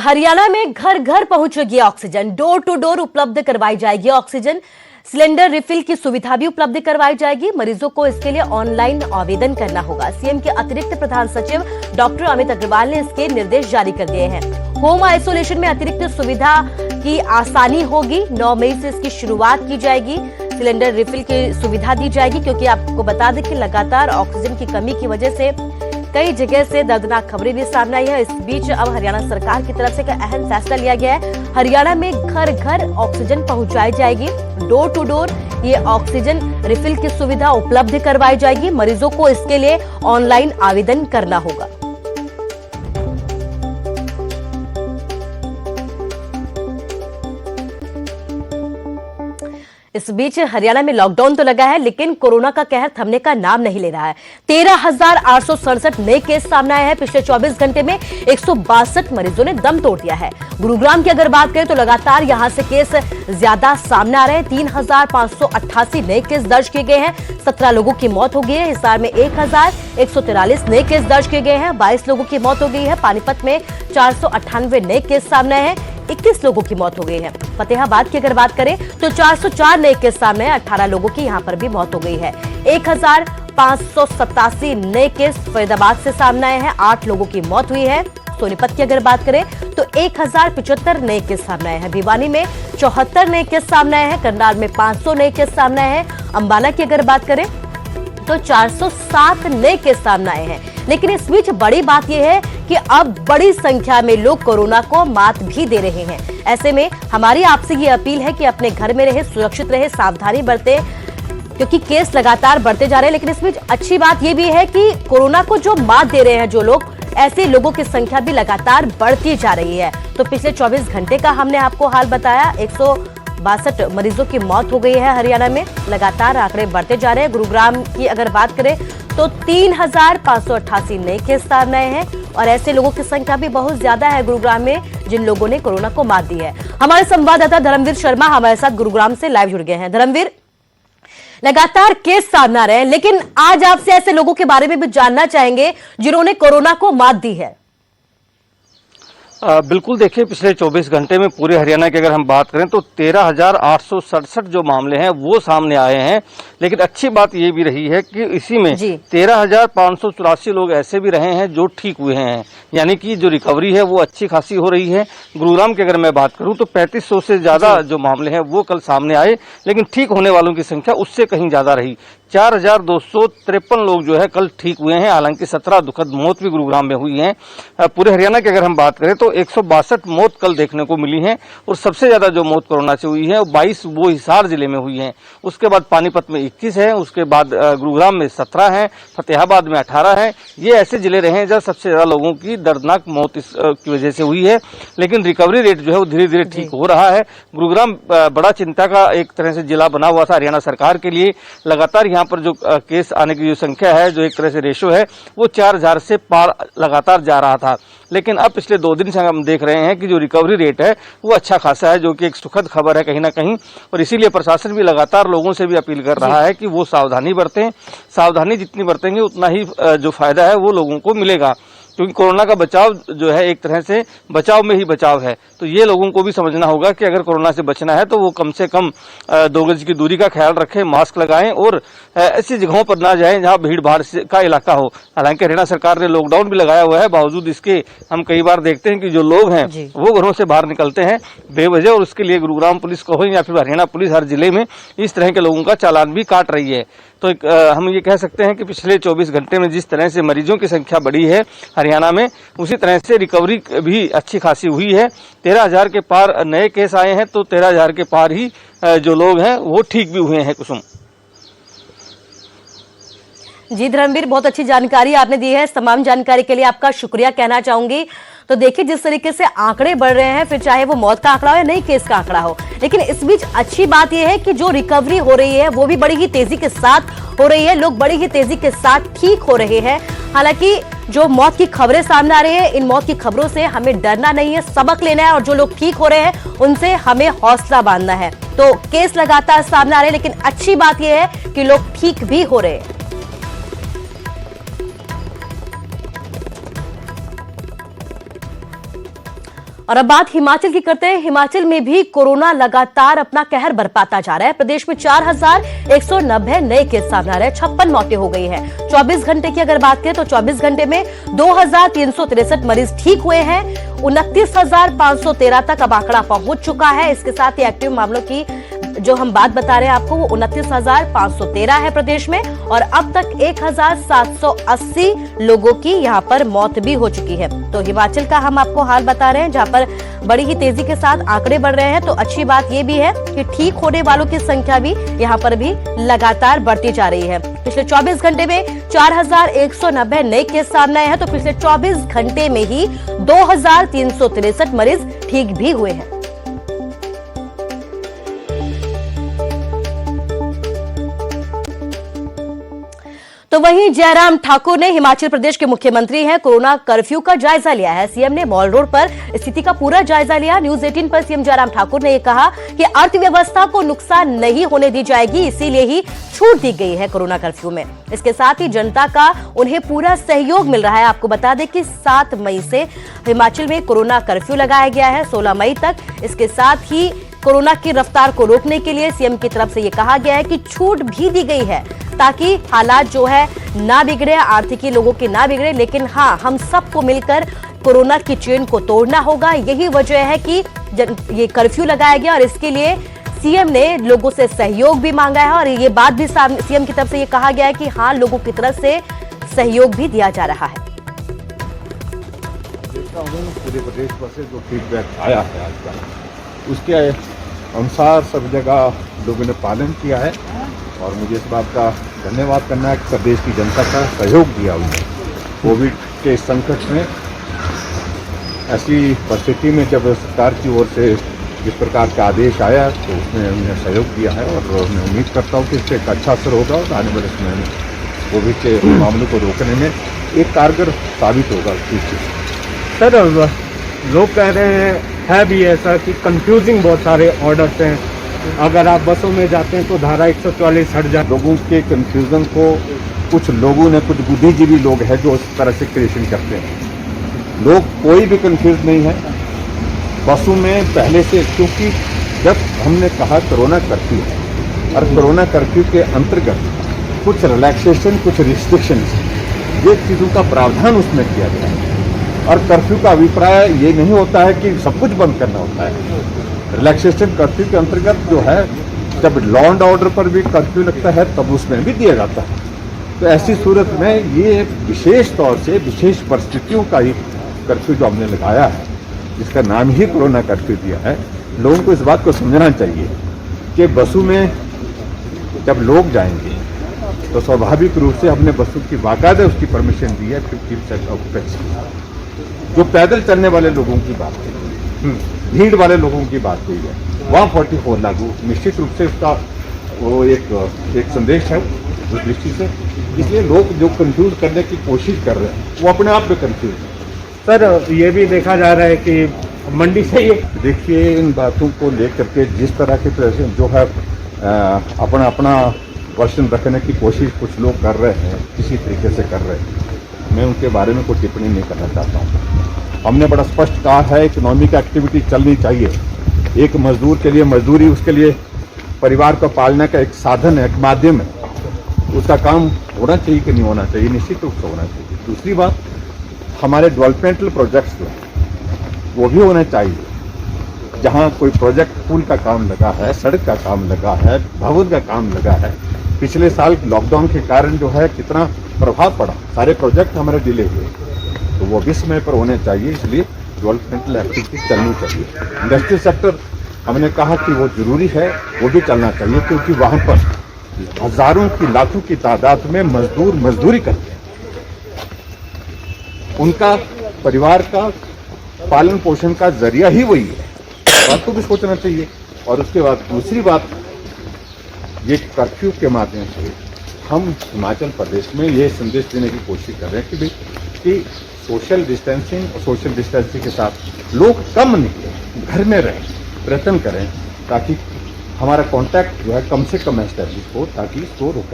हरियाणा में घर घर पहुंचेगी ऑक्सीजन, डोर टू डोर उपलब्ध करवाई जाएगी ऑक्सीजन। सिलेंडर रिफिल की सुविधा भी उपलब्ध करवाई जाएगी। मरीजों को इसके लिए ऑनलाइन आवेदन करना होगा। सीएम के अतिरिक्त प्रधान सचिव डॉक्टर अमित अग्रवाल ने इसके निर्देश जारी कर दिए हैं। होम आइसोलेशन में अतिरिक्त सुविधा की आसानी होगी। 9 मई से इसकी शुरुआत की जाएगी। सिलेंडर रिफिल की सुविधा दी जाएगी, क्योंकि आपको बता दें कि लगातार ऑक्सीजन की कमी की वजह से कई जगह से दर्दनाक खबरें भी सामने आई है। इस बीच अब हरियाणा सरकार की तरफ से एक अहम फैसला लिया गया है। हरियाणा में घर घर ऑक्सीजन पहुंचाई जाएगी। डोर टू डोर ये ऑक्सीजन रिफिल की सुविधा उपलब्ध करवाई जाएगी। मरीजों को इसके लिए ऑनलाइन आवेदन करना होगा। इस बीच हरियाणा में लॉकडाउन तो लगा है, लेकिन कोरोना का कहर थमने का नाम नहीं ले रहा है। 13,867 नए केस सामने आए हैं। पिछले 24 घंटे में 162 मरीजों ने दम तोड़ दिया है। गुरुग्राम की अगर बात करें तो लगातार यहां से केस ज्यादा सामने आ रहे हैं। 3,588 नए केस दर्ज किए गए हैं। 17 लोगों की मौत हो गई है। हिसार में 1,143 नए केस दर्ज किए गए हैं। 22 लोगों की मौत हो गई है। पानीपत में 498 नए केस सामने आए हैं। 21 लोगों की मौत हो गई है। फतेहाबाद की अगर बात करें तो 404 नए केस सामने हैं। 18 लोगों की यहां पर भी मौत हो गई है। 1,587 नए केस फरीदाबाद से सामने आए हैं। 8 लोगों की मौत हुई है। सोनीपत की अगर बात करें तो 1,075 नए केस सामने आए हैं। भिवानी में 74 नए केस सामने आए हैं। करनाल में 500 नए केस सामने आए हैं। अंबाला की अगर बात करें तो 407 नए केस सामने आए हैं। लेकिन इस बीच बड़ी बात यह है कि अब बड़ी संख्या में लोग कोरोना को मात भी दे रहे हैं। ऐसे में हमारी आपसे ये अपील है कि अपने घर में रहे, सुरक्षित रहे, सावधानी बरते, क्योंकि केस लगातार बढ़ते जा रहे हैं। लेकिन इस बीच अच्छी बात यह भी है कि कोरोना को जो मात दे रहे हैं जो लोग, ऐसे लोगों की संख्या भी लगातार बढ़ती जा रही है। तो पिछले 24 घंटे का हमने आपको हाल बताया। 162 मरीजों की मौत हो गई है हरियाणा में। लगातार आंकड़े बढ़ते जा रहे हैं। गुरुग्राम की अगर बात करें तो 3,588 नए केस सामने आए हैं। और ऐसे लोगों की संख्या भी बहुत ज्यादा है गुरुग्राम में, जिन लोगों ने कोरोना को मात दी है। हमारे संवाददाता धर्मवीर शर्मा हमारे साथ गुरुग्राम से लाइव जुड़ गए हैं। धर्मवीर, लगातार केस सामने आ रहे हैं, लेकिन आज आपसे ऐसे लोगों के बारे में भी जानना चाहेंगे जिन्होंने कोरोना को मात दी है। बिल्कुल, देखिए, पिछले 24 घंटे में पूरे हरियाणा की अगर हम बात करें तो 13,867 जो मामले हैं वो सामने आए हैं। लेकिन अच्छी बात ये भी रही है कि इसी में 13,584 लोग ऐसे भी रहे हैं जो ठीक हुए हैं, यानी कि जो रिकवरी है वो अच्छी खासी हो रही है। गुरुग्राम की अगर मैं बात करूं तो 3500 से ज्यादा जो मामले हैं वो कल सामने आए, लेकिन ठीक होने वालों की संख्या उससे कहीं ज्यादा रही। 4,253 लोग जो है कल ठीक हुए हैं। हालांकि 17 दुखद मौत भी गुरुग्राम में हुई हैं। पूरे हरियाणा की अगर हम बात करें तो 162 मौत कल देखने को मिली हैं। और सबसे ज्यादा जो मौत कोरोना से हुई है 22 वो हिसार जिले में हुई हैं। उसके बाद पानीपत में 21 है। उसके बाद गुरुग्राम में 17 है। फतेहाबाद में 18 है। ये ऐसे जिले रहे हैं जहां सबसे ज्यादा लोगों की दर्दनाक मौत की वजह से हुई है। लेकिन रिकवरी रेट जो है वो धीरे धीरे ठीक हो रहा है। गुरुग्राम बड़ा चिंता का एक तरह से जिला बना हुआ था हरियाणा सरकार के लिए। लगातार यहाँ पर जो केस आने की जो संख्या है, जो एक तरह से रेशो है, वो 4,000 से पार लगातार जा रहा था। लेकिन अब पिछले 2 दिन से हम देख रहे हैं कि जो रिकवरी रेट है वो अच्छा खासा है, जो कि एक सुखद खबर है कहीं ना कहीं। और इसीलिए प्रशासन भी लगातार लोगों से भी अपील कर रहा है कि वो सावधानी बरतें। सावधानी जितनी बरतेंगे उतना ही जो फायदा है वो लोगों को मिलेगा, क्योंकि कोरोना का बचाव जो है एक तरह से बचाव में ही बचाव है। तो ये लोगों को भी समझना होगा कि अगर कोरोना से बचना है तो वो कम से कम 2 गज की दूरी का ख्याल रखें, मास्क लगाएं और ऐसी जगहों पर ना जाएं जहां भीड़ भाड़ का इलाका हो। हालांकि हरियाणा सरकार ने लॉकडाउन भी लगाया हुआ है, बावजूद इसके हम कई बार देखते हैं कि जो लोग हैं वो घरों से बाहर निकलते हैं बेवजह, और उसके लिए गुरुग्राम पुलिस को हो या फिर हरियाणा पुलिस हर जिले में इस तरह के लोगों का चालान भी काट रही है। तो हम ये कह सकते हैं कि पिछले 24 घंटे में जिस तरह से मरीजों की संख्या बढ़ी है हरियाणा में, उसी तरह से रिकवरी भी अच्छी खासी हुई है। 13,000 के पार नए केस आए हैं, तो 13,000 के पार ही जो लोग हैं वो ठीक भी हुए हैं। कुसुम जी धर्मवीर, बहुत अच्छी जानकारी आपने दी है। तमाम जानकारी के लिए आपका शुक्रिया कहना चाहूंगी। तो देखिए, जिस तरीके से आंकड़े बढ़ रहे हैं, फिर चाहे वो मौत का आंकड़ा हो या नई केस का आंकड़ा हो, लेकिन इस बीच अच्छी बात यह है कि जो रिकवरी हो रही है वो भी बड़ी ही तेजी के साथ हो रही है। लोग बड़ी ही तेजी के साथ ठीक हो रहे हैं। हालांकि जो मौत की खबरें सामने आ रही है, इन मौत की खबरों से हमें डरना नहीं है, सबक लेना है। और जो लोग ठीक हो रहे हैं उनसे हमें हौसला बांधना है। तो केस लगातार सामने आ रहे हैं, लेकिन अच्छी बात यह है कि लोग ठीक भी हो रहे हैं। और अब बात हिमाचल की करते हैं। हिमाचल में भी कोरोना लगातार अपना कहर बरपाता जा रहा है। प्रदेश में 4190 नए केस सामने आ रहे हैं, 56 मौतें हो गई हैं। 24 घंटे की अगर बात करें तो 24 घंटे में 2363 मरीज ठीक हुए हैं। 29,513 तक अब आंकड़ा पहुंच चुका है। इसके साथ ही एक्टिव मामलों की जो हम बात बता रहे हैं आपको, वो 29,513 है प्रदेश में, और अब तक 1,780 लोगों की यहां पर मौत भी हो चुकी है। तो हिमाचल का हम आपको हाल बता रहे हैं, जहां पर बड़ी ही तेजी के साथ आंकड़े बढ़ रहे हैं। तो अच्छी बात यह भी है कि ठीक होने वालों की संख्या भी यहां पर भी लगातार बढ़ती जा रही है। पिछले 24 घंटे में 4190 नए केस सामने आए हैं, तो पिछले 24 घंटे में ही 2363 मरीज ठीक भी हुए हैं। तो वहीं जयराम ठाकुर ने, हिमाचल प्रदेश के मुख्यमंत्री हैं, कोरोना कर्फ्यू का जायजा लिया है। सीएम ने मॉल रोड पर स्थिति का पूरा जायजा लिया। न्यूज 18 पर सीएम जयराम ठाकुर ने यह कहा कि अर्थव्यवस्था को नुकसान नहीं होने दी जाएगी, इसीलिए ही छूट दी गई है कोरोना कर्फ्यू में। इसके साथ ही जनता का उन्हें पूरा सहयोग मिल रहा है। आपको बता दें कि 7 मई से हिमाचल में कोरोना कर्फ्यू लगाया गया है, 16 मई तक। इसके साथ ही कोरोना की रफ्तार को रोकने के लिए सीएम की तरफ से यह कहा गया है कि छूट भी दी गई है, ताकि हालात जो है ना बिगड़े, आर्थिकी लोगों की ना बिगड़े। लेकिन हाँ, हम सबको मिलकर कोरोना की चेन को तोड़ना होगा। यही वजह है कि ये कर्फ्यू लगाया गया, और इसके लिए सीएम ने लोगों से सहयोग भी मांगा है। और ये बात भी सीएम की तरफ से ये कहा गया है कि हाँ, लोगों की तरफ से सहयोग भी दिया जा रहा है। पूरे प्रदेश भर से जो फीडबैक आया है आज का, उसके अनुसार सब जगह लोगों ने पालन किया है, और मुझे इस बात का धन्यवाद करना है कि प्रदेश की जनता का सहयोग दिया उन्होंने। कोविड के संकट में ऐसी परिस्थिति में जब सरकार की ओर से जिस प्रकार का आदेश आया, तो उसमें उन्हें सहयोग दिया है, और मैं उम्मीद करता हूँ कि इससे एक अच्छा असर होगा, और आने वाले समय में कोविड के मामलों को रोकने में एक कारगर साबित होगा। सर, लोग कह रहे है भी ऐसा कि कंफ्यूजिंग बहुत सारे ऑर्डर्स हैं। अगर आप बसों में जाते हैं तो धारा 144 हट जाए। लोगों के कंफ्यूजन को कुछ लोगों ने, कुछ बुद्धिजीवी लोग हैं जो इस तरह से क्रिएशन करते हैं। लोग कोई भी कंफ्यूज नहीं है बसों में पहले से, क्योंकि जब हमने कहा कोरोना कर्फ्यू है, और कोरोना कर्फ्यू के अंतर्गत कुछ रिलैक्सेशन, कुछ रिस्ट्रिक्शंस, ये चीज़ों का प्रावधान उसमें किया गया है। और कर्फ्यू का अभिप्राय ये नहीं होता है कि सब कुछ बंद करना होता है। रिलैक्सेशन कर्फ्यू के अंतर्गत जो है, जब लॉ एंड ऑर्डर पर भी कर्फ्यू लगता है तब उसमें भी दिया जाता है। तो ऐसी सूरत में ये विशेष तौर से विशेष परिस्थितियों का ही कर्फ्यू जो हमने लगाया है, जिसका नाम ही कोरोना कर्फ्यू दिया है, लोगों को इस बात को समझना चाहिए कि बसों में जब लोग जाएंगे तो स्वाभाविक रूप से हमने बसों की बाकायदा उसकी परमिशन दी है 50% ऑक्यूपेंसी। जो पैदल चलने वाले लोगों की बात है, भीड़ वाले लोगों की बात हुई है, वहाँ 44 लागू, निश्चित रूप से उसका वो एक संदेश है उस दृष्टि से। इसलिए लोग जो कंफ्यूज करने की कोशिश कर रहे हैं, वो अपने आप में कंफ्यूज है। सर, ये भी देखा जा रहा है कि मंडी से ये, देखिए, इन बातों को लेकर के जिस तरह के जो है अपना अपना वर्षन रखने की कोशिश कुछ लोग कर रहे हैं, किसी तरीके से कर रहे हैं, मैं उनके बारे में कोई टिप्पणी नहीं करना चाहता हूँ। हमने बड़ा स्पष्ट कहा है, इकोनॉमिक एक्टिविटी चलनी चाहिए। एक मजदूर के लिए मजदूरी, उसके लिए परिवार को पालने का एक साधन है, एक माध्यम है, उसका काम होना चाहिए कि नहीं होना चाहिए, निश्चित रूप से होना चाहिए। दूसरी बात, हमारे डेवलपमेंटल प्रोजेक्ट्स जो हैं वो भी होने चाहिए। जहाँ कोई प्रोजेक्ट, पुल का काम लगा है, सड़क का काम लगा है, भवन का काम लगा है, पिछले साल लॉकडाउन के कारण जो है कितना प्रभाव पड़ा, सारे प्रोजेक्ट हमारे डिले हुए, तो वो भी समय पर होने चाहिए। इसलिए डेवलपमेंटल एक्टिविटी चलनी चाहिए। इंडस्ट्रियल सेक्टर हमने कहा कि वो जरूरी है, वो भी चलना चाहिए, क्योंकि वहाँ पर हजारों की, लाखों की तादाद में मजदूर मजदूरी करते हैं। उनका परिवार का पालन पोषण का जरिया ही वही है, बात को भी सोचना चाहिए। और उसके बाद दूसरी बात, ये कर्फ्यू के माध्यम से हम हिमाचल प्रदेश में ये संदेश देने की कोशिश कर रहे हैं कि भाई कि सोशल डिस्टेंसिंग और सोशल डिस्टेंसिंग के साथ लोग कम निकलें, घर में रहें, प्रयत्न करें, ताकि हमारा कांटेक्ट जो है कम से कम एस्टैब्लिश हो, ताकि इसको रोका